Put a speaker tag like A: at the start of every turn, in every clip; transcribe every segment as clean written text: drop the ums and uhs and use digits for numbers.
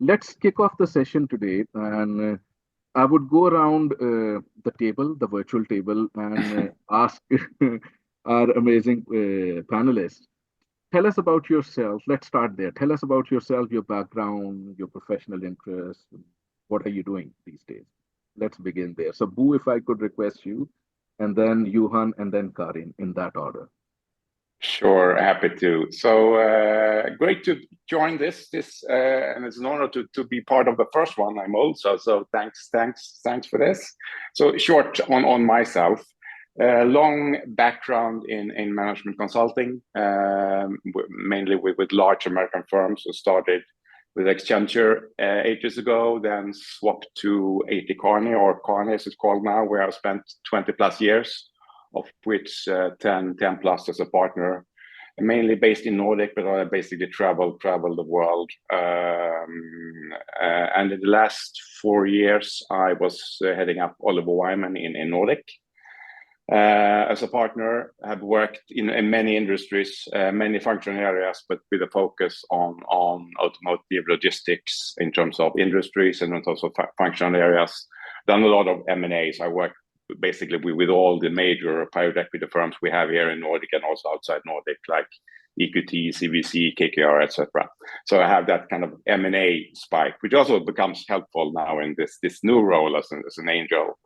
A: let's kick off the session today. And I would go around the table, the virtual table, and ask our amazing panelists. Tell us about yourself. Let's start there. Tell us about yourself, your background, your professional interests. What are you doing these days? Let's begin there. So, Boo, if I could request you, and then Johan, and then Karin, in that order.
B: Sure, happy to. So great to join this, and it's an honor to be part of the first one. I'm also so thanks for this. So short on myself. Long background in management consulting, mainly with large American firms. So started with Accenture 8 years ago, then swapped to AT Kearney, or Kearney as it's called now, where I spent 20 plus years, of which 10 plus as a partner, mainly based in Nordic, but I basically traveled the world. And in the last 4 years, I was heading up Oliver Wyman in Nordic. As a partner, have worked in many industries, many functional areas, but with a focus on automotive logistics in terms of industries and in terms of functional areas. Done a lot of M&As. I worked basically with all the major private equity firms we have here in Nordic and also outside Nordic, like EQT, CVC, KKR, etc. So I have that kind of M&A spike, which also becomes helpful now in this new role as an angel.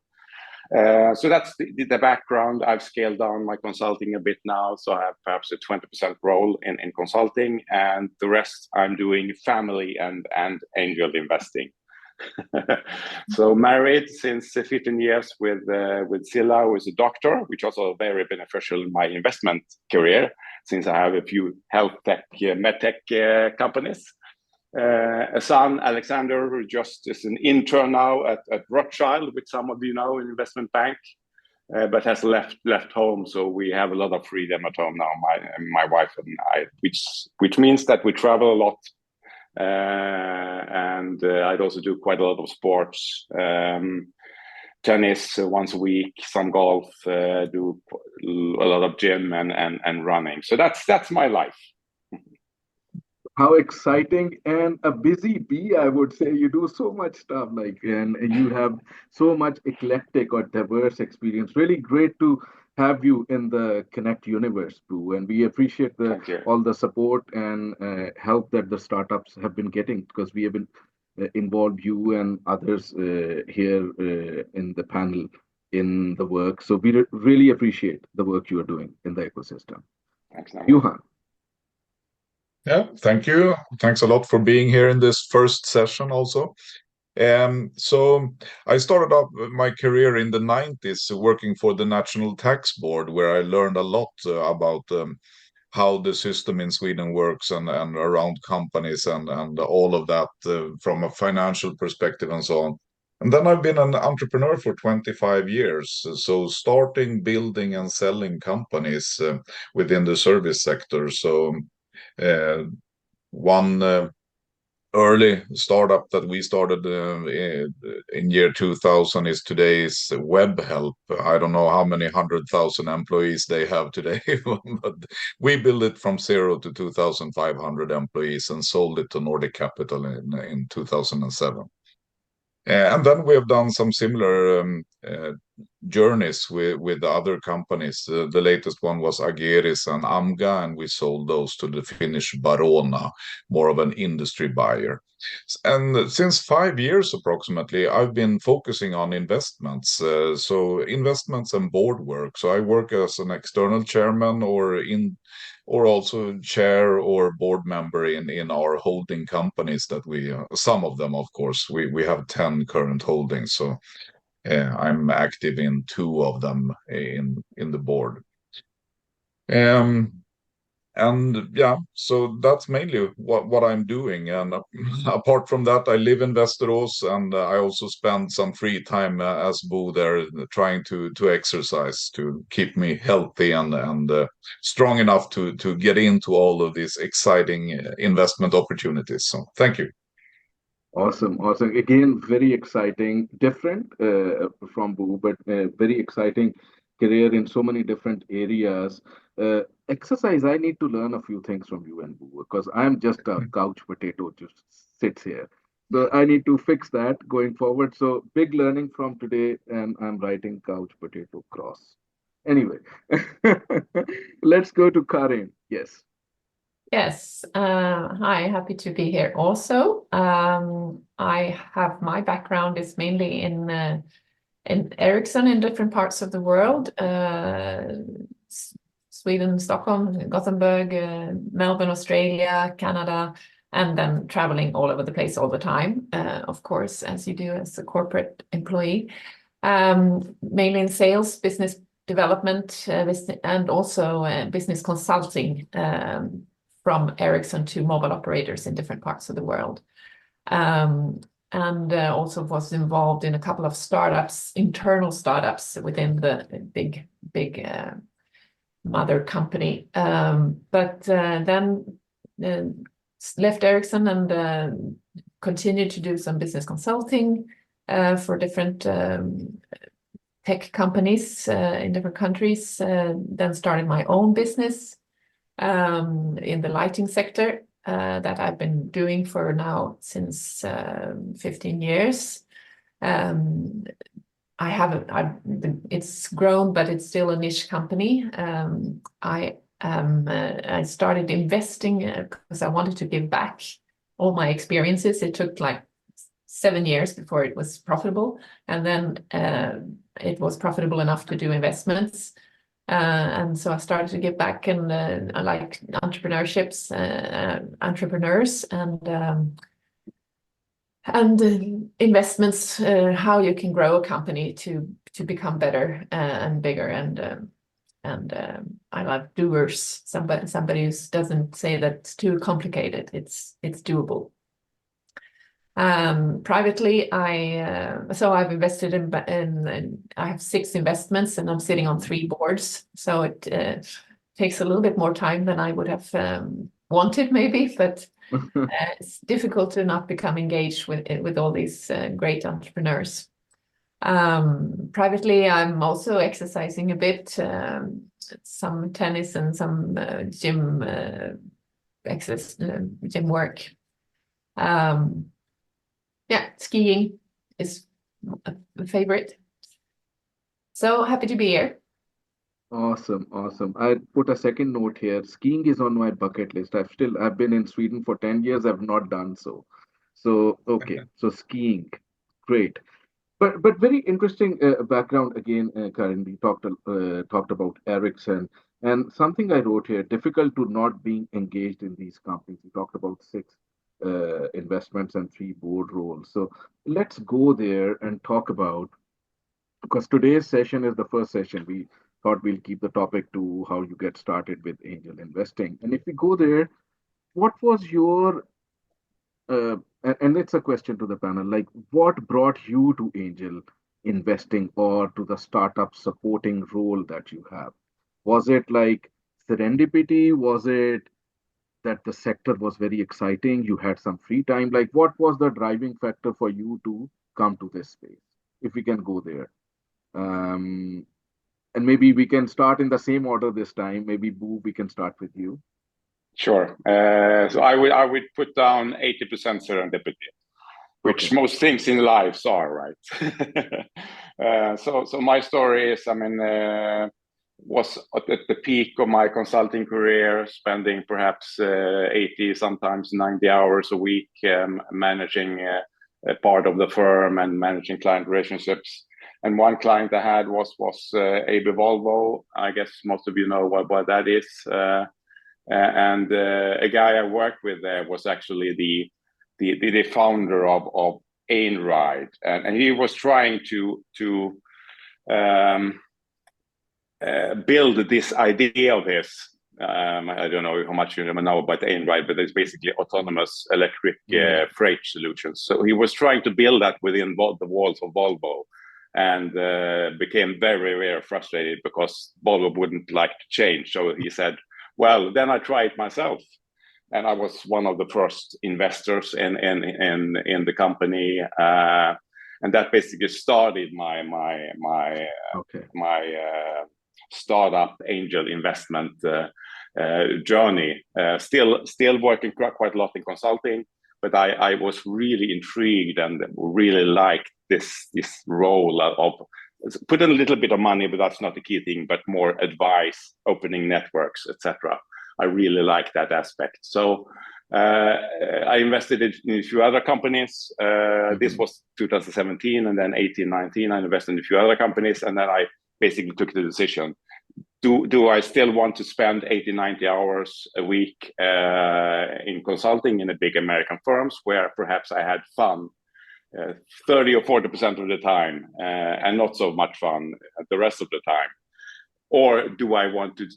B: So that's the background. I've scaled down my consulting a bit now, so I have perhaps a 20% role in consulting, and the rest I'm doing family and angel investing. So married since 15 years with Silla, who is a doctor, which also very beneficial in my investment career, since I have a few health tech, medtech companies. A son, Alexander, who just is an intern now at Rothschild, which some of you know, an investment bank, but has left home. So we have a lot of freedom at home now, my wife and I, which means that we travel a lot. And I'd also do quite a lot of sports, tennis once a week, some golf, do a lot of gym and running. So that's my life.
A: How exciting and a busy bee, I would say. You do so much stuff, and you have so much eclectic or diverse experience. Really great to have you in the Connect universe, Boo. And we appreciate all the support and help that the startups have been getting, because we have been involved, you and others here in the panel, in the work. So we really appreciate the work you are doing in the ecosystem.
B: Thanks,
A: Johan.
C: Yeah, thank you. Thanks a lot for being here in this first session also. So I started off my career in the 90s working for the National Tax Board, where I learned a lot about how the system in Sweden works and around companies and all of that from a financial perspective and so on. And then I've been an entrepreneur for 25 years. So starting, building and selling companies within the service sector. So one early startup that we started in year 2000 is today's WebHelp. I don't know how many 100,000 employees they have today, but we built it from 0 to 2,500 employees and sold it to Nordic Capital in 2007. And then we have done some similar journeys with other companies. The latest one was Ageris and Amga, and we sold those to the Finnish Barona, more of an industry buyer. And since 5 years approximately, I've been focusing on investments. So investments and board work. So I work as an external chairman or also chair or board member in our holding companies that we, some of them, of course, we have 10 current holdings. So I'm active in 2 of them in the board. And yeah, so that's mainly what I'm doing. And apart from that, I live in Västerås, and I also spend some free time as Bo there, trying to exercise to keep me healthy and strong enough to get into all of these exciting investment opportunities. So thank you.
A: Awesome. Again, very exciting, different from Boo, but very exciting career in so many different areas. Exercise, I need to learn a few things from you and Boo, because I'm just a couch potato, just sits here. I need to fix that going forward. So big learning from today, and I'm writing couch potato cross. Anyway, let's go to Karin. Yes.
D: Yes, hi, happy to be here also. I have my background is mainly in Ericsson in different parts of the world, Sweden, Stockholm, Gothenburg, Melbourne, Australia, Canada, and then traveling all over the place all the time, of course, as you do as a corporate employee, mainly in sales, business development, and also business consulting from Ericsson to mobile operators in different parts of the world. And also was involved in a couple of startups, internal startups within the big mother company. But then left Ericsson and continued to do some business consulting for different tech companies in different countries. Then started my own business in the lighting sector that I've been doing for now since 15 years. It's grown, but it's still a niche company. I started investing because I wanted to give back all my experiences. It took like 7 years before it was profitable, and then it was profitable enough to do investments. And so I started to give back, and I like entrepreneurs, and investments, how you can grow a company to become better and bigger. And I love doers. Somebody who doesn't say that it's too complicated. It's doable. Privately, I've invested in I have 6 investments, and I'm sitting on 3 boards. So it takes a little bit more time than I would have wanted, maybe, but it's difficult to not become engaged with all these great entrepreneurs. Privately, I'm also exercising a bit, some tennis and some gym work. Skiing is a favorite. So happy to be here.
A: Awesome. I put a second note here. Skiing is on my bucket list. I've been in Sweden for 10 years. I've not done so. So okay. So skiing, great. But very interesting background again, Karin. We talked about Ericsson, and something I wrote here: difficult to not being engaged in these companies. We talked about 6 investments and 3 board roles. So let's go there and talk about, because today's session is the first session. We thought we'll keep the topic to how you get started with angel investing. And if we go there, what was your and it's a question to the panel, like what brought you to angel investing or to the startup supporting role that you have? Was it like serendipity? Was it that the sector was very exciting? You had some free time? Like what was the driving factor for you to come to this space? If we can go there. And maybe we can start in the same order this time. Maybe Boo, we can start with you.
B: Sure. So I would put down 80% serendipity, which most things in lives are, right? So my story is, was at the peak of my consulting career, spending perhaps 80, sometimes 90 hours a week, managing a part of the firm and managing client relationships. And one client I had was AB Volvo. I guess most of you know what that is. And a guy I worked with there was actually the founder of Einride, and he was trying to build this idea of his. I don't know how much you know about Einride, but it's basically autonomous electric freight solutions. So he was trying to build that within the walls of Volvo, and became very, very frustrated because Volvo wouldn't like to change. So he said, well, then I try it myself. And I was one of the first investors in the company. And that basically started my startup angel investment journey. Still working quite a lot in consulting, but I was really intrigued and really liked this role of put in a little bit of money, but that's not the key thing, but more advice, opening networks, etc. I really like that aspect. So I invested in a few other companies. This was 2017, and then 18, 19, I invested in a few other companies, and then I basically took the decision. Do I still want to spend 80, 90 hours a week in consulting in a big American firms where perhaps I had fun 30 or 40% of the time and not so much fun the rest of the time? Or do I want to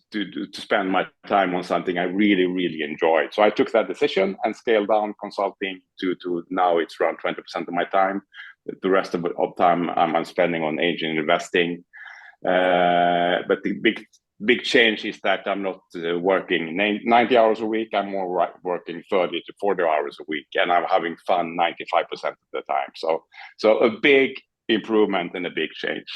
B: spend my time on something I really, really enjoy? So I took that decision and scaled down consulting to now it's around 20% of my time. The rest of time I'm spending on angel investing. But the big change is that I'm not working 90 hours a week. I'm more working 30 to 40 hours a week, and I'm having fun 95% of the time. So a big improvement and a big change.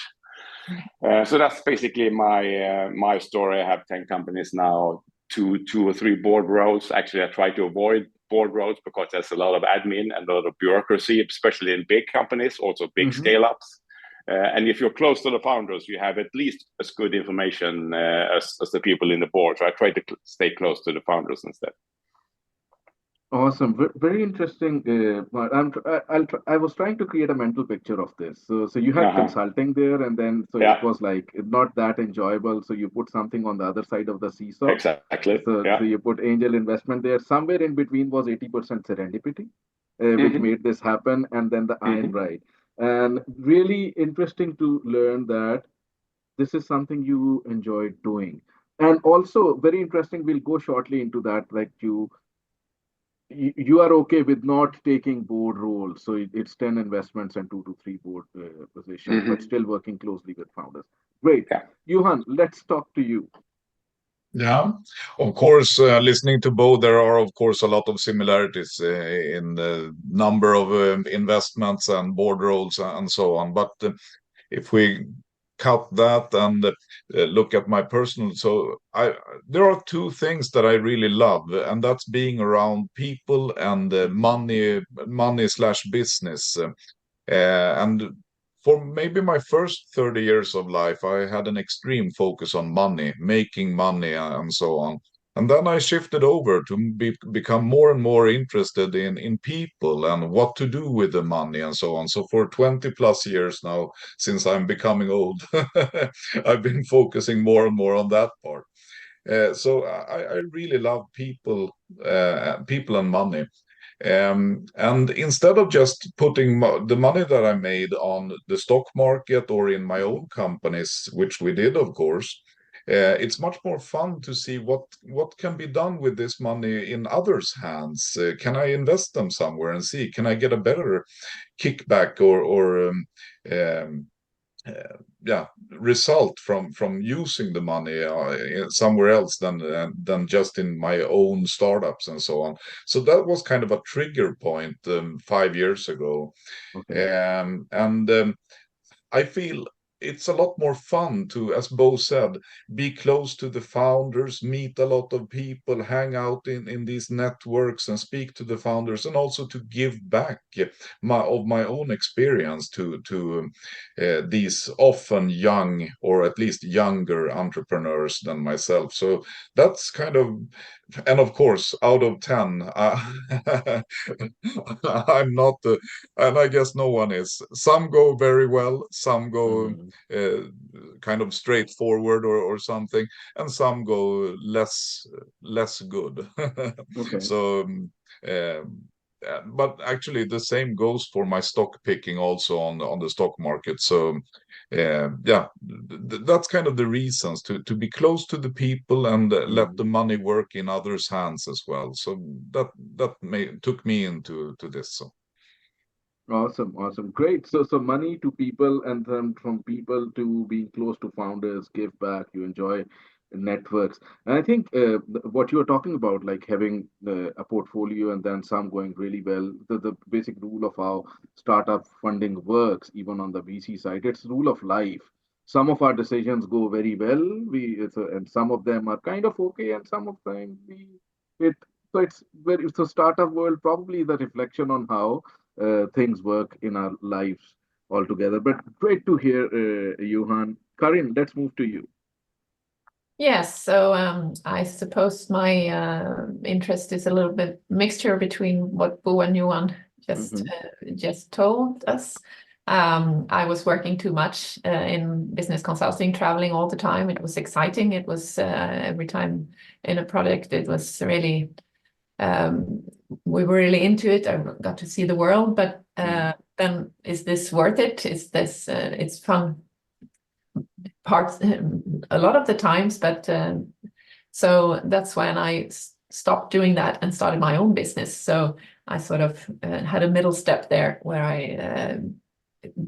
B: So that's basically my story. I have 10 companies now, two or three board roles. Actually, I try to avoid board roles because there's a lot of admin and a lot of bureaucracy, especially in big companies, also big scale-ups. And if you're close to the founders, you have at least as good information as the people in the board. So I try to stay close to the founders instead.
A: Awesome, very interesting. I was trying to create a mental picture of this. So you had consulting there, and then it was like not that enjoyable. So you put something on the other side of the seesaw.
B: Exactly.
A: So you put angel investment there. Somewhere in between was 80% serendipity, which made this happen, and then the iron right. And really interesting to learn that this is something you enjoy doing. And also very interesting, we'll go shortly into that, like you are okay with not taking board roles. So it's 10 investments and 2 to 3 board positions, but still working closely with founders. Great. Yeah. Johan, let's talk to you.
C: Yeah, of course, listening to Bo, there are, of course, a lot of similarities in the number of investments and board roles and so on. But if we cut that and look at my personal, there are two things that I really love, and that's being around people and money/business. And for maybe my first 30 years of life, I had an extreme focus on money, making money, and so on. And then I shifted over to become more and more interested in people and what to do with the money and so on. So for 20 plus years now, since I'm becoming old, I've been focusing more and more on that part. So I really love people and money. And instead of just putting the money that I made on the stock market or in my own companies, which we did, of course, it's much more fun to see what can be done with this money in others' hands. Can I invest them somewhere and see, can I get a better kickback or result from using the money somewhere else than just in my own startups and so on. So that was kind of a trigger point 5 years ago. I feel it's a lot more fun to, as Bo said, be close to the founders, meet a lot of people, hang out in these networks and speak to the founders, and also to give back of my own experience to these often young or at least younger entrepreneurs than myself. So that's kind of, and of course, out of 10, I'm not, and I guess no one is. Some go very well, some go kind of straightforward or something, and some go less good. So but actually the same goes for my stock picking also on the stock market. So that's kind of the reasons to be close to the people and let the money work in others' hands as well. So that took me into this. So.
A: Awesome. Great. So money to people, and then from people to being close to founders, give back, you enjoy networks. And I think what you're talking about, like having a portfolio and then some going really well, the basic rule of how startup funding works, even on the VC side, it's rule of life. Some of our decisions go very well, and some of them are kind of okay, and some of them it So it's very, so startup world probably the reflection on how things work in our lives altogether. But great to hear, Johan. Karin, let's move to you.
D: Yes, so I suppose my interest is a little bit mixture between what Bo and Johan just told us. I was working too much in business consulting, traveling all the time. It was exciting. It was every time in a project, it was really, we were really into it. I got to see the world, but then is this worth it? Is this, it's fun parts a lot of the times, but so that's when I stopped doing that and started my own business. So I sort of had a middle step there where I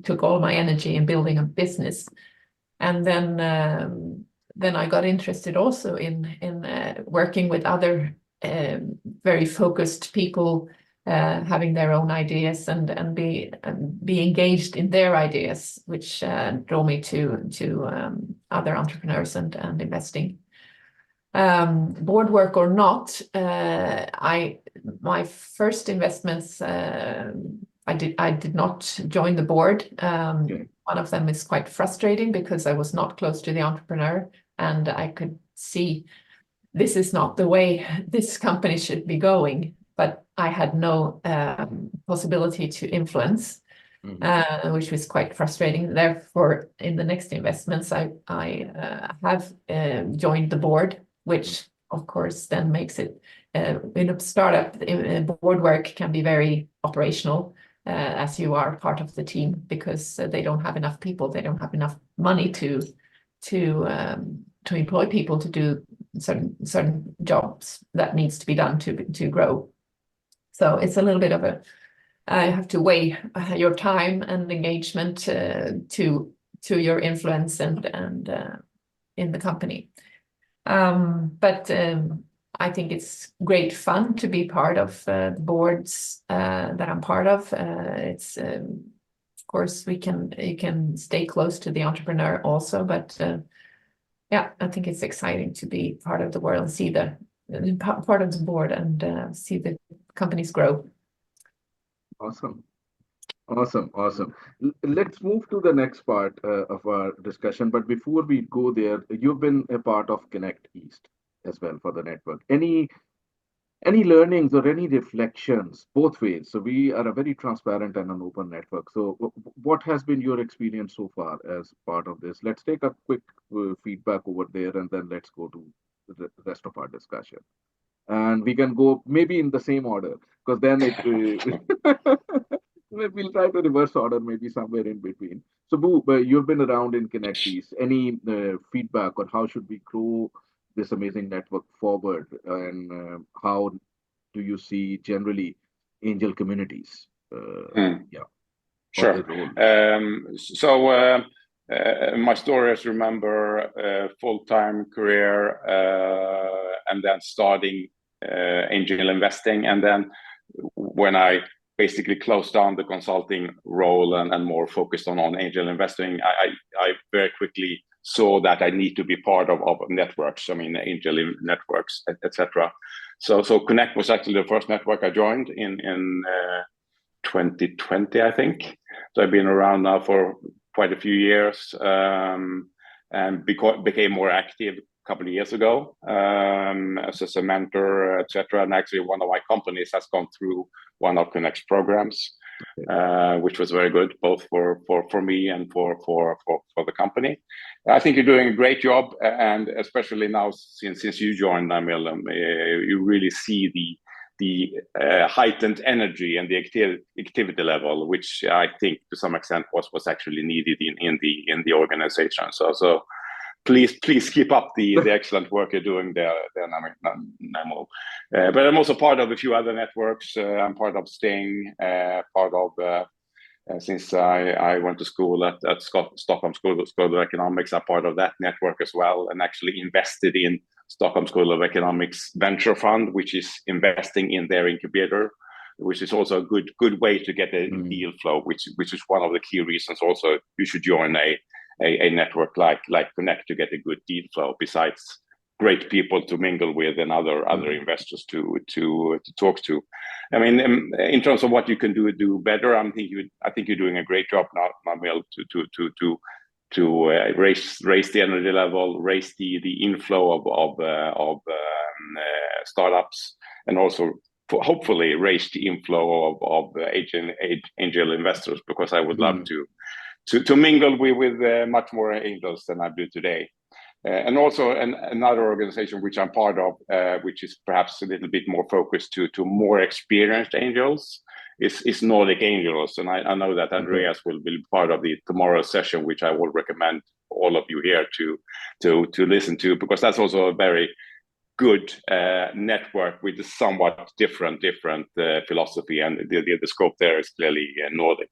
D: took all my energy in building a business, and then I got interested also in working with other very focused people, having their own ideas and be engaged in their ideas, which draw me to other entrepreneurs and investing. Board work or not, my first investments, I did not join the board. One of them is quite frustrating because I was not close to the entrepreneur, and I could see this is not the way this company should be going, but I had no possibility to influence, which was quite frustrating. Therefore, in the next investments, I have joined the board, which of course then makes it, in a startup, board work can be very operational, as you are part of the team, because they don't have enough people, they don't have enough money to employ people to do certain jobs that needs to be done to grow. So it's a little bit of a, I have to weigh your time and engagement to your influence and in the company. But I think it's great fun to be part of the boards that I'm part of. It's of course you can stay close to the entrepreneur also, but yeah, I think it's exciting to be part of the world and see part of the board and see the companies grow.
A: Awesome. Let's move to the next part of our discussion. But before we go there, you've been a part of Connect East as well for the network. Any learnings or any reflections both ways? So we are a very transparent and an open network. So what has been your experience so far as part of this? Let's take a quick feedback over there, and then let's go to the rest of our discussion. And we can go maybe in the same order, because then it we'll try to reverse order, maybe somewhere in between. So Boo, you've been around in Connect East. Any feedback on how should we grow this amazing network forward, and how do you see generally angel communities? Yeah,
B: sure. My story is, remember, full-time career, and then starting angel investing, and then when I basically closed down the consulting role and more focused on angel investing, I very quickly saw that I need to be part of networks. I mean, angel networks, etc. So Connect was actually the first network I joined in 2020, I think. So I've been around now for quite a few years, and became more active a couple of years ago as a mentor, etc. And actually, one of my companies has gone through one of Connect's programs, which was very good, both for me and for the company. I think you're doing a great job, and especially now since you joined, Naimul, you really see the heightened energy and the activity level, which I think to some extent was actually needed in the organization. So please keep up the excellent work you're doing there, Naimul. But I'm also part of a few other networks. I'm part of Sting, part of since I went to school at Stockholm School of Economics, I'm part of that network as well, and actually invested in Stockholm School of Economics Venture Fund, which is investing in their incubator, which is also a good way to get a deal flow, which is one of the key reasons also you should join a network like Connect to get a good deal flow, besides great people to mingle with and other investors to talk to. I mean, in terms of what you can do better, I think you're doing a great job now, Naimul, to raise the energy level, raise the inflow of startups, and also hopefully raise the inflow of angel investors, because I would love to mingle with much more angels than I do today. And also another organization which I'm part of, which is perhaps a little bit more focused to more experienced angels, is Nordic Angels. And I know that Andreas will be part of the tomorrow's session, which I will recommend all of you here to listen to, because that's also a very good network with a somewhat different philosophy, and the scope there is clearly Nordic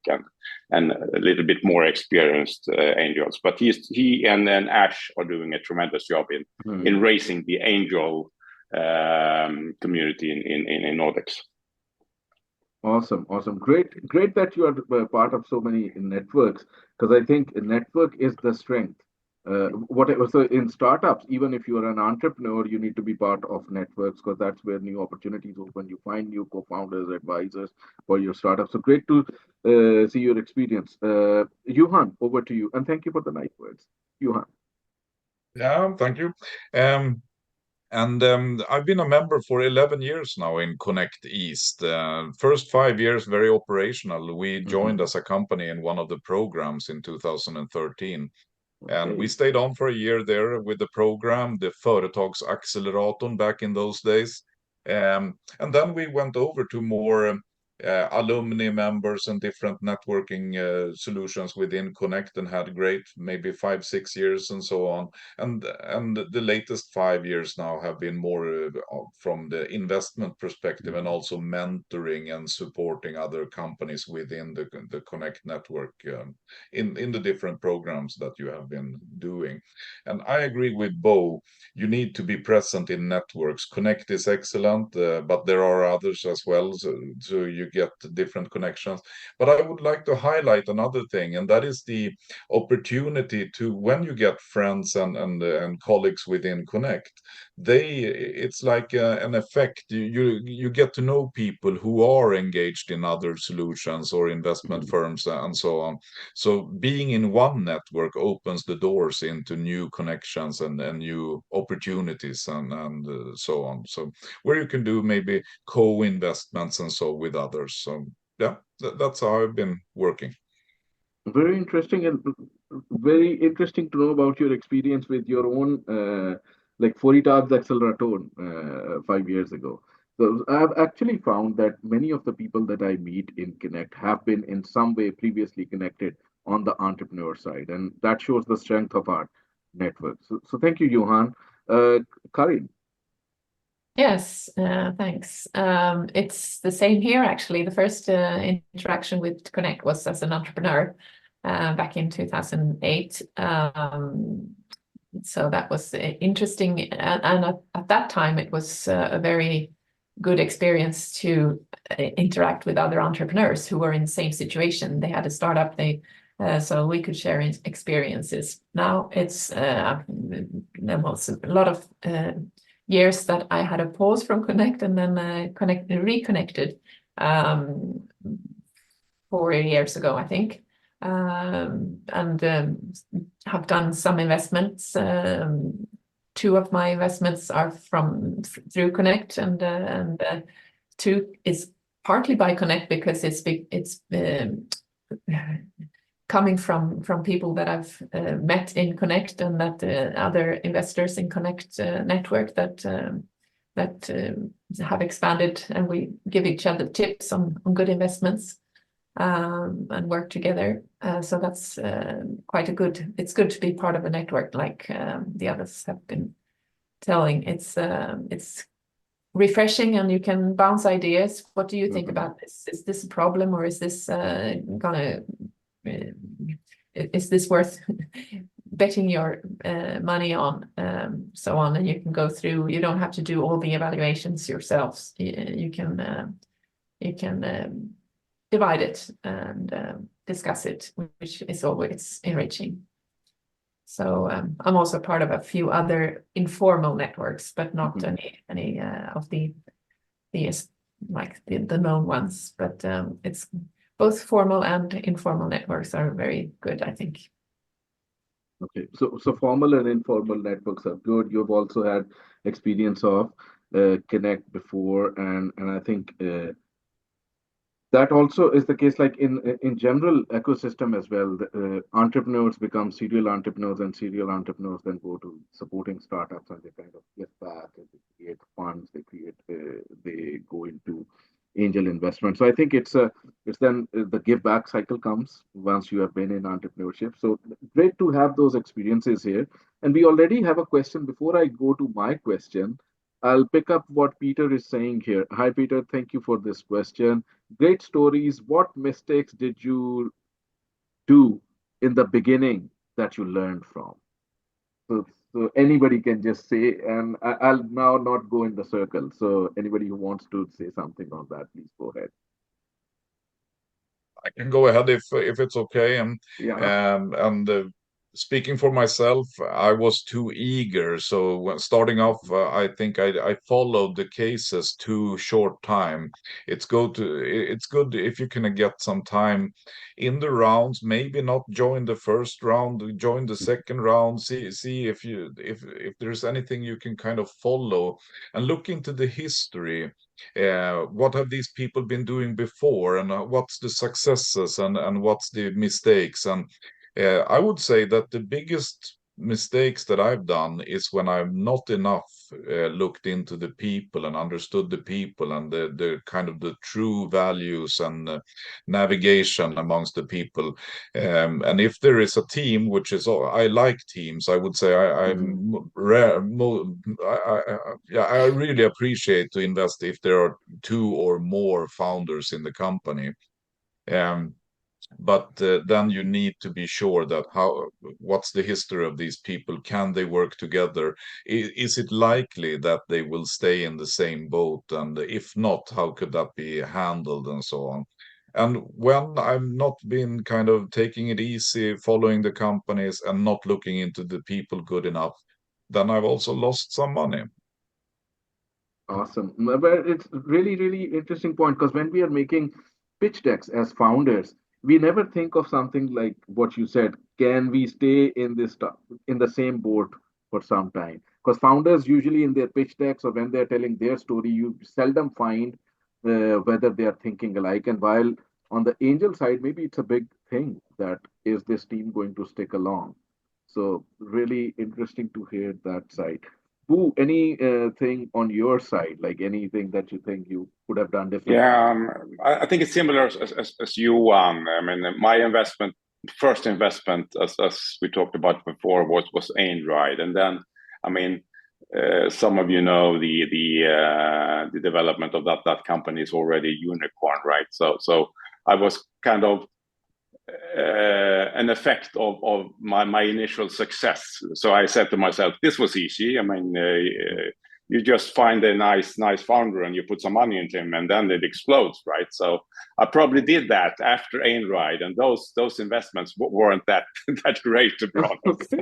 B: and a little bit more experienced angels. But he and then Ash are doing a tremendous job in raising the angel community in Nordics.
A: Awesome. Great that you are part of so many networks, because I think a network is the strength. So in startups, even if you are an entrepreneur, you need to be part of networks, because that's where new opportunities open. You find new co-founders, advisors for your startup. So great to see your experience. Johan, over to you, and thank you for the nice words. Johan.
C: Yeah, thank you. I've been a member for 11 years now in Connect East. First 5 years, very operational. We joined as a company in one of the programs in 2013. And we stayed on for a year there with the program, the Företagsacceleratorn back in those days. And then we went over to more alumni members and different networking solutions within Connect, and had great, maybe 5-6 years and so on. And the latest 5 years now have been more from the investment perspective, and also mentoring and supporting other companies within the Connect network in the different programs that you have been doing. And I agree with Bo, you need to be present in networks. Connect is excellent, but there are others as well, so you get different connections. But I would like to highlight another thing, and that is the opportunity to, when you get friends and colleagues within Connect, it's like an effect. You get to know people who are engaged in other solutions or investment firms and so on. So being in one network opens the doors into new connections and new opportunities and so on. So where you can do maybe co-investments and so with others. So yeah, that's how I've been working.
A: Very interesting, and very interesting to know about your experience with your own like Företagsacceleratorn 5 years ago. So I've actually found that many of the people that I meet in Connect have been in some way previously connected on the entrepreneur side, and that shows the strength of our network. So thank you, Johan. Karin.
D: Yes, thanks. It's the same here, actually. The first interaction with Connect was as an entrepreneur back in 2008. So that was interesting. And at that time, it was a very good experience to interact with other entrepreneurs who were in the same situation. They had a startup, so we could share experiences. Now it's there was a lot of years that I had a pause from Connect, and then reconnected 4 years ago, I think, and have done some investments. 2 of my investments are through Connect, and 2 is partly by Connect, because it's coming from people that I've met in Connect, and that other investors in Connect network that have expanded, and we give each other tips on good investments and work together. So that's it's good to be part of a network like the others have been telling. It's refreshing, and you can bounce ideas. What do you think about this? Is this a problem, or is this is this worth betting your money on, so on? And you can go through. You don't have to do all the evaluations yourselves. You can divide it and discuss it, which is always enriching. So I'm also part of a few other informal networks, but not any of the like the known ones. But it's both formal and informal networks are very good, I think.
A: Okay, so formal and informal networks are good. You've also had experience of Connect before, and I think that also is the case, like in general ecosystem as well. Entrepreneurs become serial entrepreneurs, and serial entrepreneurs then go to supporting startups, and they kind of give back, and they create funds, they go into angel investment. So I think it's then the give back cycle comes once you have been in entrepreneurship. So great to have those experiences here. And we already have a question. Before I go to my question, I'll pick up what Peter is saying here. Hi, Peter. Thank you for this question. Great stories. What mistakes did you do in the beginning that you learned from? So anybody can just say, and I'll now not go in the circle. So anybody who wants to say something on that, please go ahead.
C: I can go ahead if it's okay.
A: Yeah.
C: Speaking for myself, I was too eager. So when starting off, I think I followed the cases too short time. It's good if you can get some time in the rounds. Maybe not join the first round, join the second round. See if there's anything you can kind of follow and look into the history. What have these people been doing before, and what's the successes and what's the mistakes? And I would say that the biggest mistakes that I've done is when I'm not enough looked into the people and understood the people and the kind of the true values and navigation amongst the people. And if there is a team, which is I like teams, I would say I'm rare. Yeah, I really appreciate to invest if there are two or more founders in the company. But then you need to be sure that what's the history of these people? Can they work together? Is it likely that they will stay in the same boat? And if not, how could that be handled and so on? And when I've not been kind of taking it easy, following the companies and not looking into the people good enough, then I've also lost some money.
A: Awesome. But it's really, really interesting point, because when we are making pitch decks as founders, we never think of something like what you said. Can we stay in in the same boat for some time? Because founders usually in their pitch decks or when they're telling their story, you seldom find whether they are thinking alike. And while on the angel side, maybe it's a big thing that is this team going to stick along. So really interesting to hear that side. Boo, any thing on your side, like anything that you think you could have done differently?
B: Yeah, I think it's similar as you. I mean, my first investment, as we talked about before, was Einride, and then, I mean, some of you know the development of that company is already a unicorn, right? So I was kind of an effect of my initial success. So I said to myself, this was easy. I mean, you just find a nice founder and you put some money into him, and then it explodes, right? So I probably did that after Einride, and those investments weren't that great, to be honest.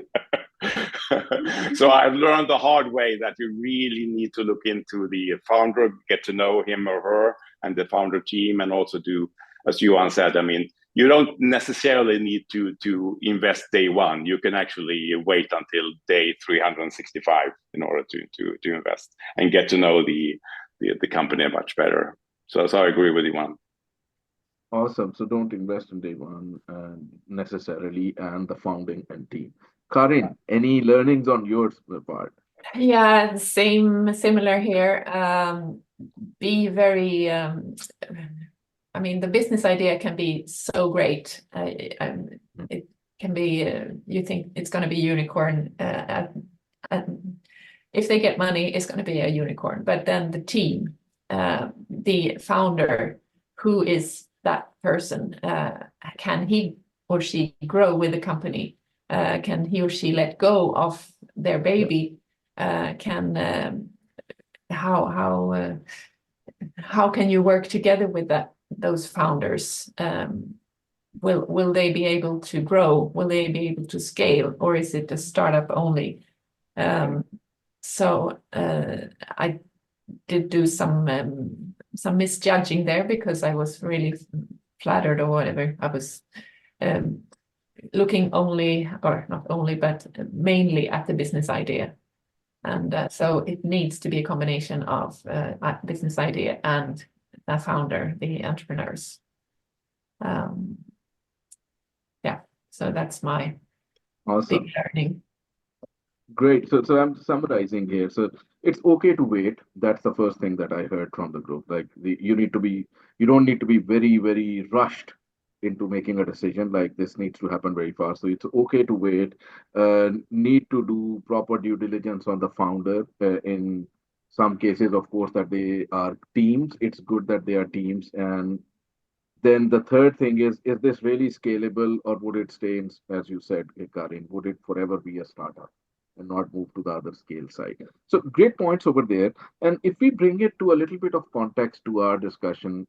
B: So I learned the hard way that you really need to look into the founder, get to know him or her and the founder team, and also do, as Johan said, I mean, you don't necessarily need to invest day one. You can actually wait until day 365 in order to invest and get to know the company much better. So I agree with Johan.
A: Awesome. So don't invest in day one necessarily, and the founding and team. Karin, any learnings on your part?
D: Yeah, similar here. Be very. I mean, the business idea can be so great. It can be, you think it's going to be unicorn. If they get money, it's going to be a unicorn. But then the team, the founder, who is that person? Can he or she grow with the company? Can he or she let go of their baby? How can you work together with those founders? will they be able to grow? Will they be able to scale, or is it a startup only? So I did do some misjudging there because I was really flattered or whatever. I was looking only, or not only, but mainly at the business idea. And so it needs to be a combination of business idea and the founder, the entrepreneurs. Yeah, so that's my
A: Awesome.
D: big learning.
A: Great. So I'm summarizing here. So it's okay to wait. That's the first thing that I heard from the group. Like you don't need to be very, very rushed into making a decision. Like this needs to happen very fast. So it's okay to wait. Need to do proper due diligence on the founder. In some cases, of course, that they are teams. It's good that they are teams. And then the third thing is this really scalable, or would it stay in, as you said, Karin, would it forever be a startup and not move to the other scale side? So great points over there. And if we bring it to a little bit of context to our discussion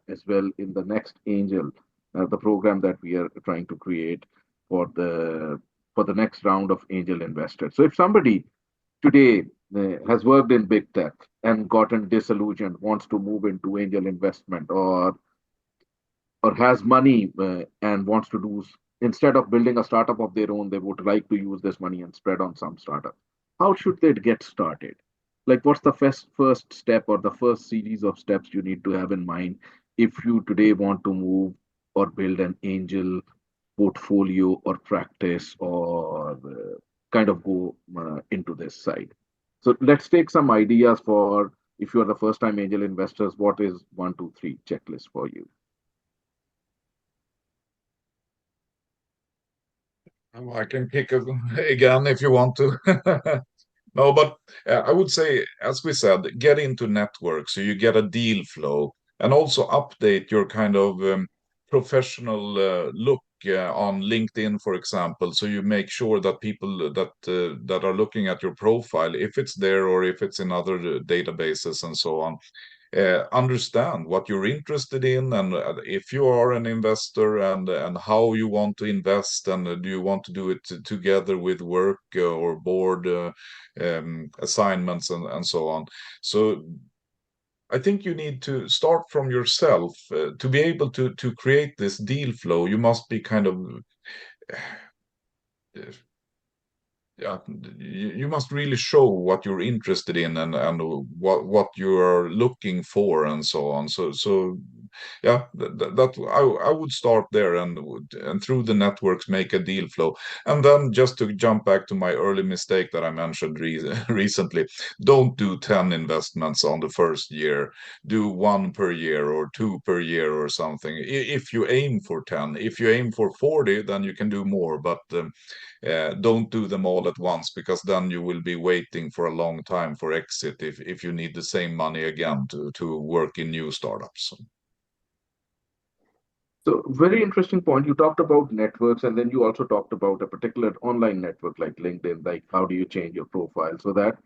A: as well in the next Angel, the program that we are trying to create for the next round of angel investors. So if somebody today has worked in big tech and gotten disillusioned, wants to move into angel investment, or has money and wants to do, instead of building a startup of their own, they would like to use this money and spread on some startup. How should they get started? Like, what's the first step or the first series of steps you need to have in mind if you today want to move or build an angel portfolio or practice, or kind of go into this side? So let's take some ideas for, if you're the first time angel investors, what is 1, 2, 3 checklist for you?
C: I can kick again if you want to. No, but I would say, as we said, get into network so you get a deal flow, and also update your kind of professional look on LinkedIn, for example, so you make sure that people that are looking at your profile, if it's there or if it's in other databases and so on, understand what you're interested in, and if you are an investor, and how you want to invest, and do you want to do it together with work or board assignments and so on. So I think you need to start from yourself to be able to create this deal flow. You must be kind of yeah, you must really show what you're interested in, and what you are looking for and so on. So yeah, I would start there, and through the networks make a deal flow. And then, just to jump back to my early mistake that I mentioned recently, don't do 10 investments on the first year. Do 1 per year or 2 per year or something. If you aim for 10, if you aim for 40, then you can do more, but don't do them all at once, because then you will be waiting for a long time for exit if you need the same money again to work in new startups.
A: So very interesting point. You talked about networks, and then you also talked about a particular online network like LinkedIn. Like, how do you change your profile so that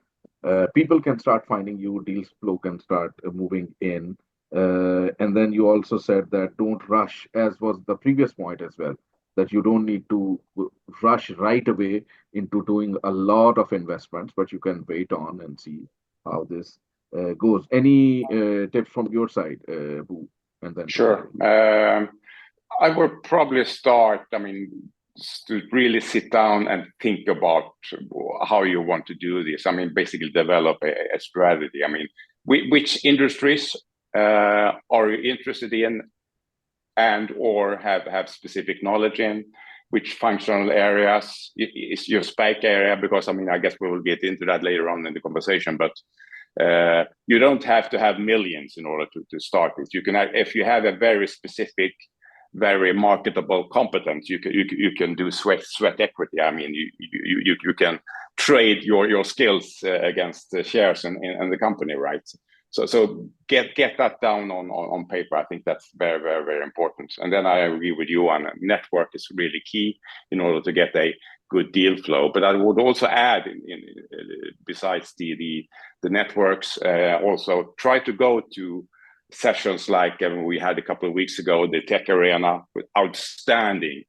A: people can start finding you, deals flow can start moving in. And then you also said that don't rush, as was the previous point as well, that you don't need to rush right away into doing a lot of investments, but you can wait on and see how this goes. Any tips from your side, Boo? And then
B: sure. I would probably start, I mean, to really sit down and think about how you want to do this. I mean, basically develop a strategy. I mean, which industries are you interested in, and or have specific knowledge in? Which functional areas is your spike area? Because, I mean, I guess we will get into that later on in the conversation, but you don't have to have millions in order to start this. You can, if you have a very specific, very marketable competence, you can do sweat equity. I mean, you can trade your skills against the shares in the company, right? So get that down on paper. I think that's very, very, very important. And then I agree with you on network is really key in order to get a good deal flow. But I would also add, besides the networks, also try to go to sessions like we had a couple of weeks ago, the Tech Arena, with outstanding.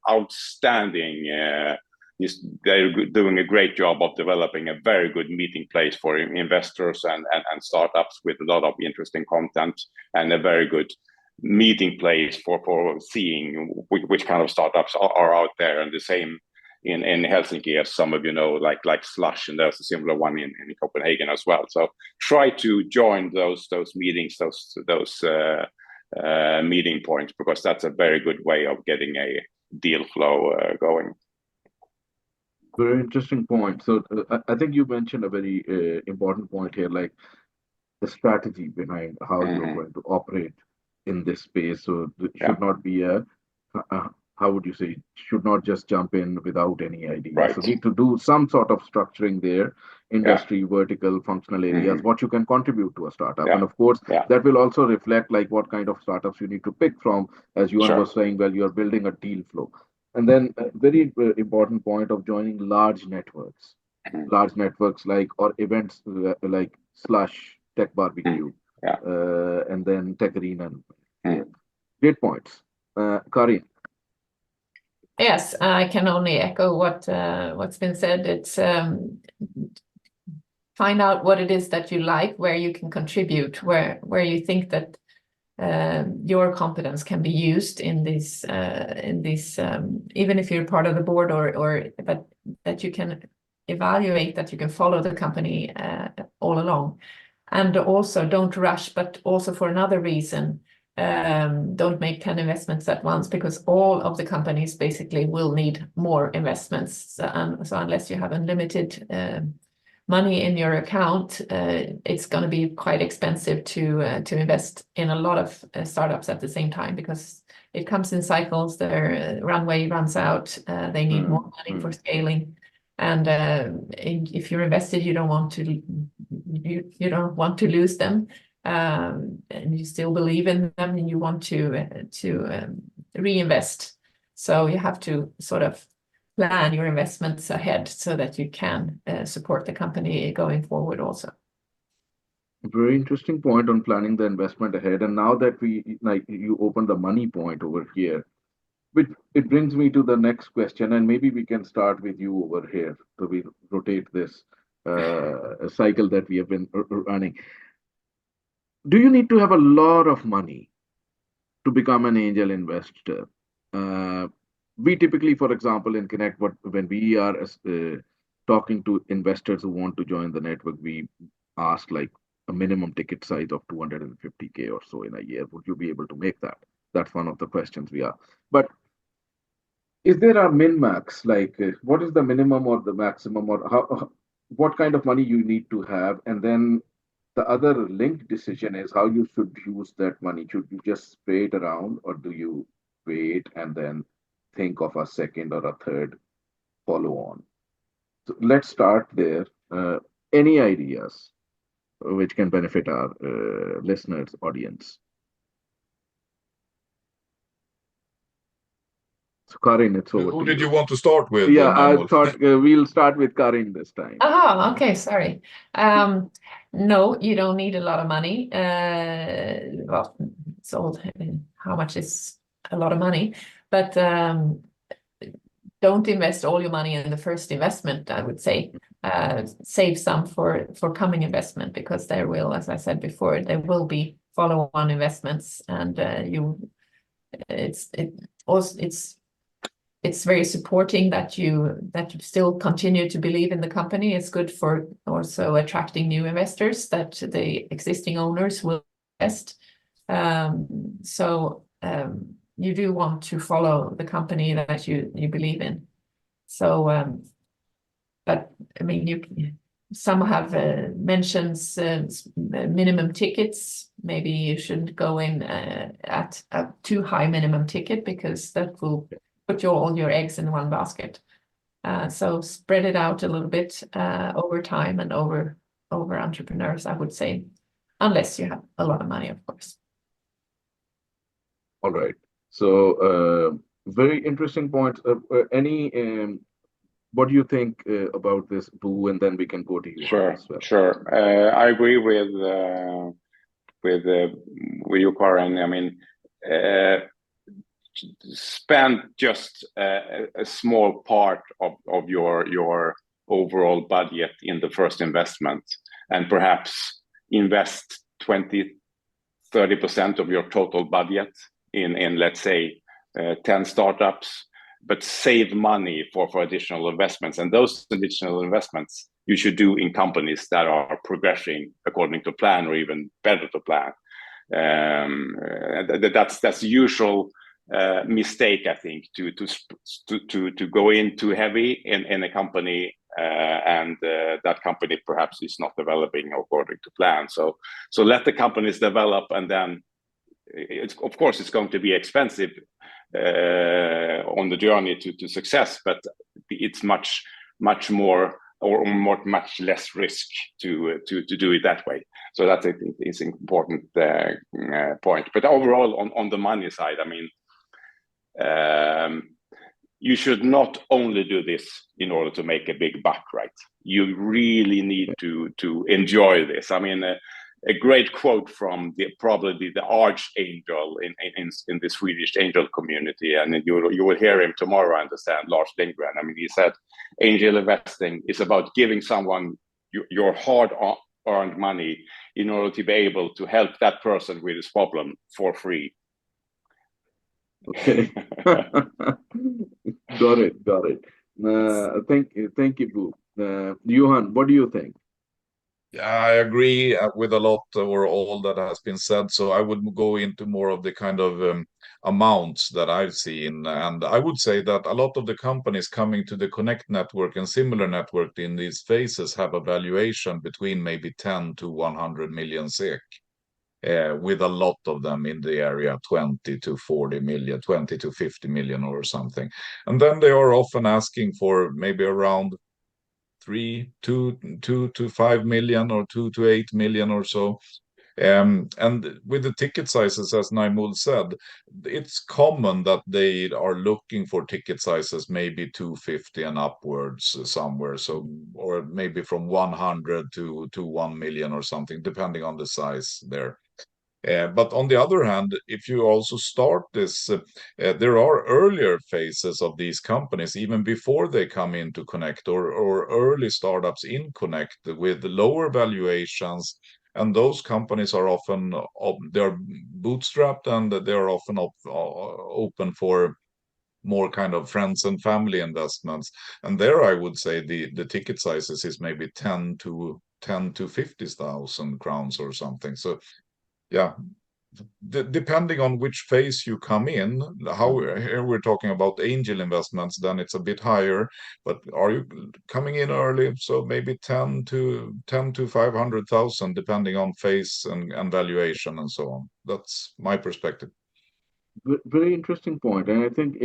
B: They're doing a great job of developing a very good meeting place for investors and startups with a lot of interesting content, and a very good meeting place for seeing which kind of startups are out there. And the same in Helsinki, as some of you know, like Slush, and there's a similar one in Copenhagen as well. So try to join those meetings, those meeting points, because that's a very good way of getting a deal flow going.
A: Very interesting point. So I think you mentioned a very important point here, like the strategy behind how you're going to operate in this space. So it should not be how would you say, should not just jump in without any idea.
B: Right.
A: So need to do some sort of structuring there, industry, vertical, functional areas, what you can contribute to a startup. And of course, that will also reflect like what kind of startups you need to pick from, as Johan was saying, well, you're building a deal flow. And then a very important point of joining large networks like, or events like Slush, Tech Barbecue, and then Tech Arena. Great points. Karin.
D: Yes, I can only echo what's been said. It's find out what it is that you like, where you can contribute, where you think that your competence can be used in this even if you're part of the board but that you can evaluate, that you can follow the company all along. And also don't rush, but also for another reason, don't make 10 investments at once, because all of the companies basically will need more investments. So unless you have unlimited money in your account, it's going to be quite expensive to invest in a lot of startups at the same time, because it comes in cycles. Their runway runs out. They need more money for scaling, and if you're invested, you don't want to lose them, and you still believe in them, and you want to reinvest. So you have to sort of plan your investments ahead so that you can support the company going forward also.
A: Very interesting point on planning the investment ahead. And now that you open the money point over here, which it brings me to the next question, and maybe we can start with you over here. So we rotate this cycle that we have been running. Do you need to have a lot of money to become an angel investor? We typically, for example, in Connect, when we are talking to investors who want to join the network, we ask like a minimum ticket size of 250K or so in a year. Would you be able to make that? That's one of the questions we are. But is there a min-max? Like, what is the minimum or the maximum, or what kind of money you need to have? And then the other linked decision is how you should use that money. Should you just spray it around, or do you wait and then think of a second or a third follow on? So let's start there. Any ideas which can benefit our listeners, audience? So Karin, it's over.
C: Who did you want to start with?
A: Yeah, I thought we'll start with Karin this time.
D: Oh, okay, sorry. No, you don't need a lot of money. Well, it's all how much is a lot of money, but don't invest all your money in the first investment, I would say. Save some for coming investment, because there will, as I said before, there will be follow-on investments, and it's very supporting that you still continue to believe in the company. It's good for also attracting new investors, that the existing owners will invest. You do want to follow the company that you believe in. So, but I mean, some have mentions minimum tickets. Maybe you shouldn't go in at a too high minimum ticket, because that will put all your eggs in one basket. So spread it out a little bit over time and over entrepreneurs, I would say, unless you have a lot of money, of course.
A: All right. So very interesting point. What do you think about this, Bo? And then we can go to you.
B: Sure. I agree with you, Karin. I mean, spend just a small part of your overall budget in the first investment, and perhaps invest 20-30% of your total budget in let's say 10 startups, but save money for additional investments. And those additional investments you should do in companies that are progressing according to plan, or even better to plan. That's the usual mistake, I think, to go in too heavy in a company, and that company perhaps is not developing according to plan. So let the companies develop, and then of course it's going to be expensive on the journey to success, but it's much more or much less risk to do it that way. So that's, I think, is an important point. But overall, on the money side, I mean, you should not only do this in order to make a big buck, right? You really need to enjoy this. I mean, a great quote from probably the archangel in the Swedish angel community, and you will hear him tomorrow, I understand, Lars Lindgren. I mean, he said, angel investing is about giving someone your hard-earned money in order to be able to help that person with his problem for free.
A: Okay. Got it. Thank you, Bo. Johan, what do you think?
C: Yeah, I agree with a lot or all that has been said. So I would go into more of the kind of amounts that I've seen. And I would say that a lot of the companies coming to the Connect network and similar network in these phases have a valuation between maybe 10 to 100 million SEK. With a lot of them in the area 20 to 40 million, 20 to 50 million or something. And then they are often asking for maybe around 2 to 5 million or 2 to 8 million or so. And with the ticket sizes, as Naimul said, it's common that they are looking for ticket sizes maybe 250 and upwards somewhere. So, or maybe from 100 to 1 million or something, depending on the size there. But on the other hand, if you also start this, there are earlier phases of these companies, even before they come into Connect, or early startups in Connect with lower valuations. And those companies are often, they're bootstrapped, and they're often open for more kind of friends and family investments. And there I would say the ticket sizes is maybe 10 to 50,000 crowns or something. So yeah, depending on which phase you come in, here we're talking about angel investments, then it's a bit higher. But are you coming in early? So maybe 10 to 500,000, depending on phase and valuation and so on. That's my perspective.
A: Very interesting point, and I think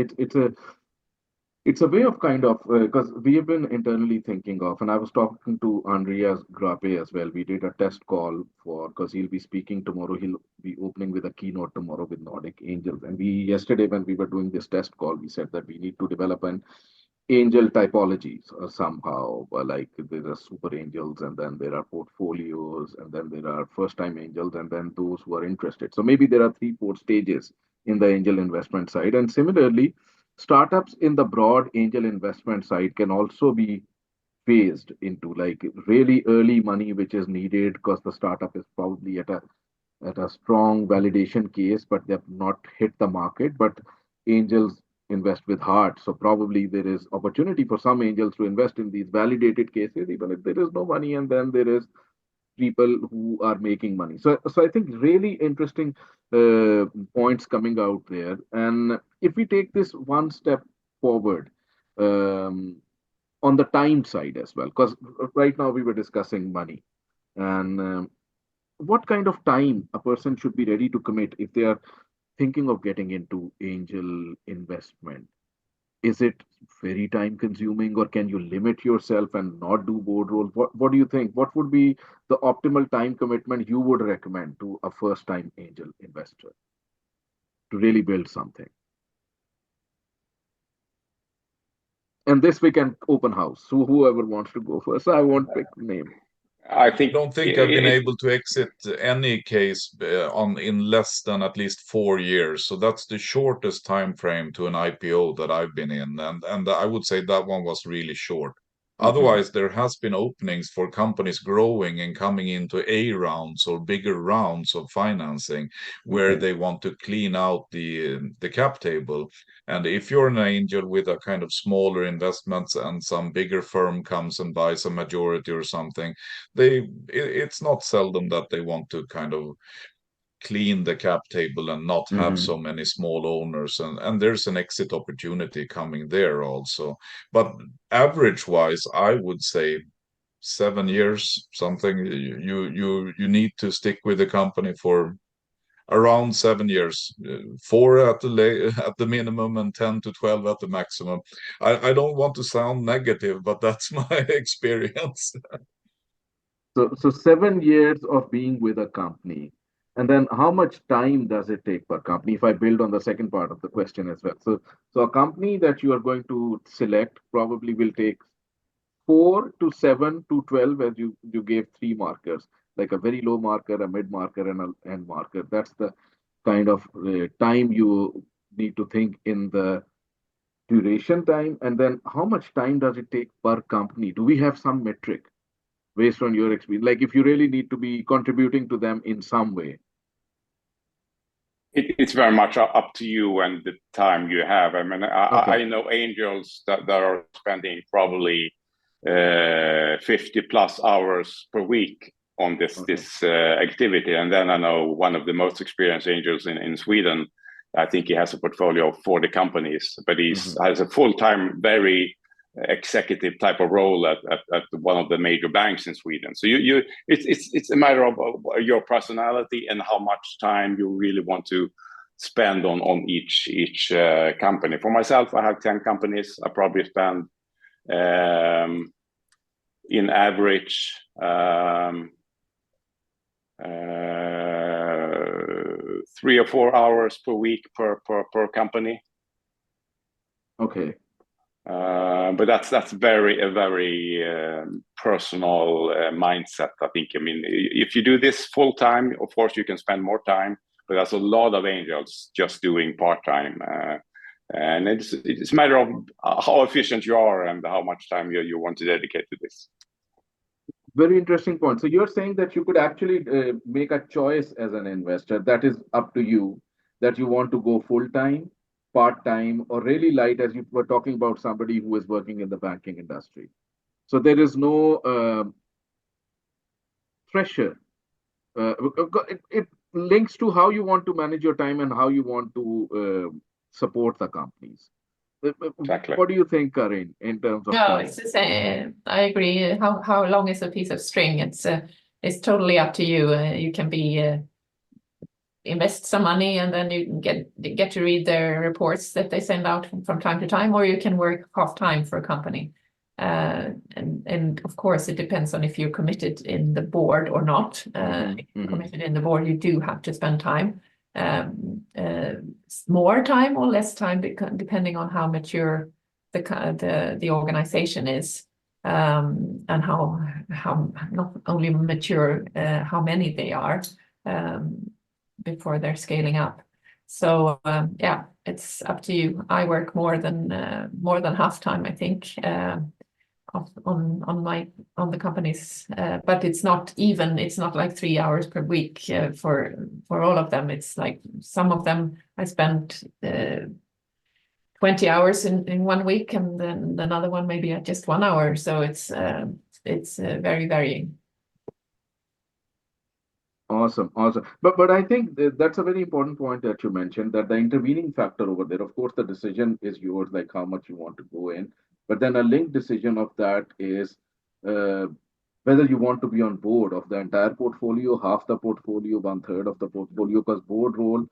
A: it's a way of kind of, because we have been internally thinking of, and I was talking to Andreas Grape as well. We did a test call because he'll be speaking tomorrow. He'll be opening with a keynote tomorrow with Nordic Angels. And yesterday, when we were doing this test call, we said that we need to develop an angel typology somehow. Like there are super angels, and then there are portfolios, and then there are first time angels, and then those who are interested. So maybe there are 3-4 stages in the angel investment side. And similarly, startups in the broad angel investment side can also be phased into like really early money, which is needed because the startup is probably at a strong validation case, but they've not hit the market. But angels invest with heart, so probably there is opportunity for some angels to invest in these validated cases, even if there is no money, and then there is people who are making money. So I think really interesting points coming out there. And if we take this one step forward on the time side as well, because right now we were discussing money, and what kind of time a person should be ready to commit if they are thinking of getting into angel investment. Is it very time consuming, or can you limit yourself and not do board roles? What do you think? What would be the optimal time commitment you would recommend to a first time angel investor to really build something? And this we can open house. So whoever wants to go first, I won't pick name.
B: I think
C: don't think I've been able to exit any case in less than at least 4 years. So that's the shortest time frame to an IPO that I've been in, and I would say that one was really short. Otherwise, there has been openings for companies growing and coming into A rounds or bigger rounds of financing where they want to clean out the cap table. And if you're an angel with a kind of smaller investments and some bigger firm comes and buys a majority or something, it's not seldom that they want to kind of clean the cap table and not have so many small owners, and there's an exit opportunity coming there also. But average wise, I would say 7 years something. You need to stick with the company for around 7 years, four at the minimum and 10 to 12 at the maximum. I don't want to sound negative, but that's my experience.
A: So 7 years of being with a company, and then how much time does it take per company? If I build on the second part of the question as well. So a company that you are going to select probably will take 4 to 7 to 12, as you gave three markers, like a very low marker, a mid marker, and an end marker. That's the kind of time you need to think in the duration time. And then how much time does it take per company? Do we have some metric based on your experience? Like if you really need to be contributing to them in some way.
B: It's very much up to you and the time you have. I mean, I know angels that are spending probably 50 plus hours per week on this activity. And then I know one of the most experienced angels in Sweden. I think he has a portfolio of 40 companies, but he has a full-time, very executive type of role at one of the major banks in Sweden. So it's a matter of your personality and how much time you really want to spend on each company. For myself, I have 10 companies. I probably spend in average 3 or 4 hours per week per company.
A: Okay.
B: But that's a very personal mindset, I think. I mean, if you do this full time, of course you can spend more time, but there's a lot of angels just doing part time, and it's a matter of how efficient you are and how much time you want to dedicate to this.
A: Very interesting point. So you're saying that you could actually make a choice as an investor. That is up to you, that you want to go full time, part-time, or really light, as you were talking about somebody who is working in the banking industry. So there is no pressure. It links to how you want to manage your time and how you want to support the companies.
B: Exactly.
A: What do you think, Karin, in terms of time?
D: It's the same. I agree. How long is a piece of string? It's totally up to you. You can be invest some money and then you get to read their reports that they send out from time to time, or you can work half time for a company. And of course, it depends on if you're committed in the board or not. If you're committed in the board, you do have to spend time, more time or less time, depending on how mature the organization is, and how not only mature, how many they are before they're scaling up. So yeah, it's up to you. I work more than half time, I think, on the companies, but it's not even. It's not like 3 hours per week for all of them. It's like some of them I spent 20 hours in 1 week, and then another one maybe at just 1 hour. So it's very varying.
A: Awesome. But I think that's a very important point that you mentioned, that the intervening factor over there, of course, the decision is yours, like how much you want to go in. But then a linked decision of that is whether you want to be on board of the entire portfolio, half the portfolio, 1/3 of the portfolio, because board role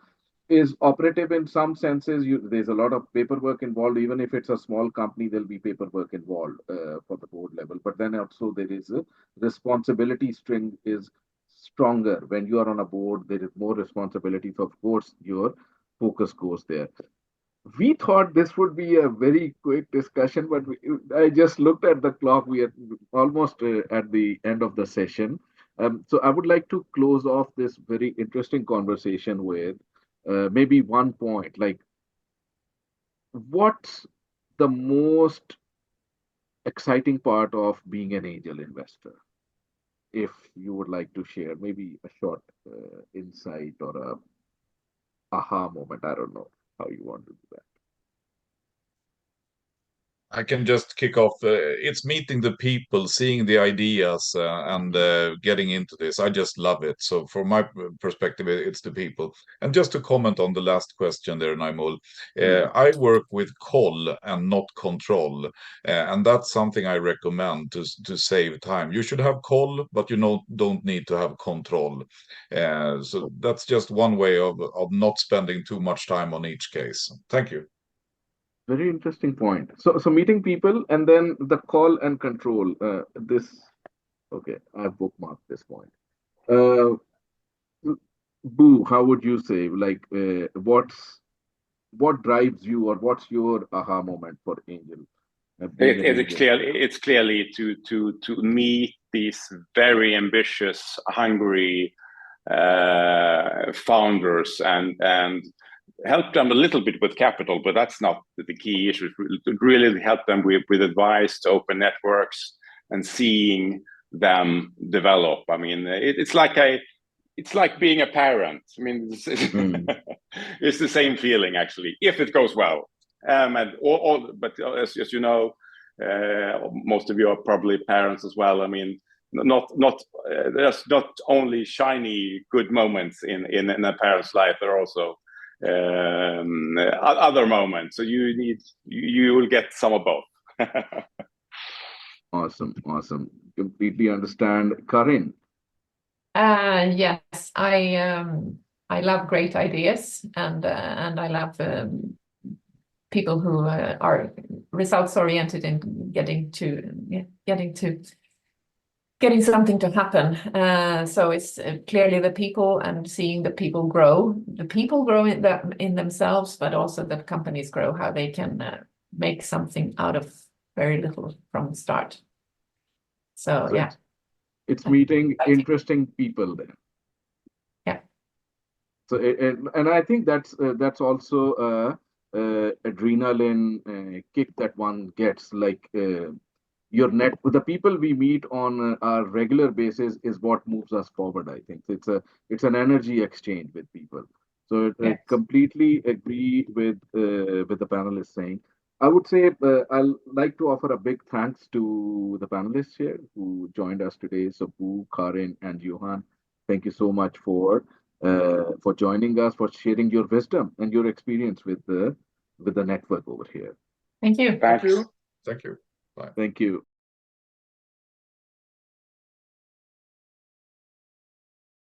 A: is operative in some senses. There's a lot of paperwork involved. Even if it's a small company, there'll be paperwork involved for the board level. But then also there is a responsibility string is stronger. When you are on a board, there is more responsibility. So of course, your focus goes there. we thought this would be a very quick discussion, but I just looked at the clock. We are almost at the end of the session. So I would like to close off this very interesting conversation with maybe one point, like what's the most exciting part of being an angel investor? If you would like to share maybe a short insight or a aha moment, I don't know how you want to do that.
C: I can just kick off. It's meeting the people, seeing the ideas, and getting into this. I just love it. So, from my perspective, it's the people. And just to comment on the last question there, Naimul, I work with call and not control, and that's something I recommend to save time. You should have call, but you don't need to have control. So that's just one way of not spending too much time on each case. Thank you.
A: Very interesting point. So meeting people and then the call and control. Okay, I've bookmarked this point. Uh, Boo, how would you say? Like, what drives you, or what's your aha moment for Angel? Being an angel.
B: It's clearly to meet these very ambitious, hungry founders and help them a little bit with capital, but that's not the key issue. To really help them with advice to open networks and seeing them develop. I mean, it's like being a parent. I mean, it's the same feeling actually, if it goes well. But as you know, most of you are probably parents as well. I mean, there's not only shiny good moments in a parent's life. There are also other moments. So you will get some of both.
A: Awesome. Completely understand. Karin.
D: Yes, I love great ideas, and I love people who are results oriented in getting something to happen. So it's clearly the people and seeing the people grow. The people grow in themselves, but also the companies grow, how they can make something out of very little from the start. So yeah.
A: It's meeting interesting people there.
D: Yeah.
A: So and I think that's also adrenaline kick that one gets. Like the people we meet on a regular basis is what moves us forward. I think it's an energy exchange with people. So I completely agree with the panelists saying. I would say I'll like to offer a big thanks to the panelists here who joined us today. So Boo, Karin, and Johan, thank you so much for joining us, for sharing your wisdom and your experience with the network over here.
D: Thank you.
B: Thanks.
C: Thank you. Bye.
A: Thank you.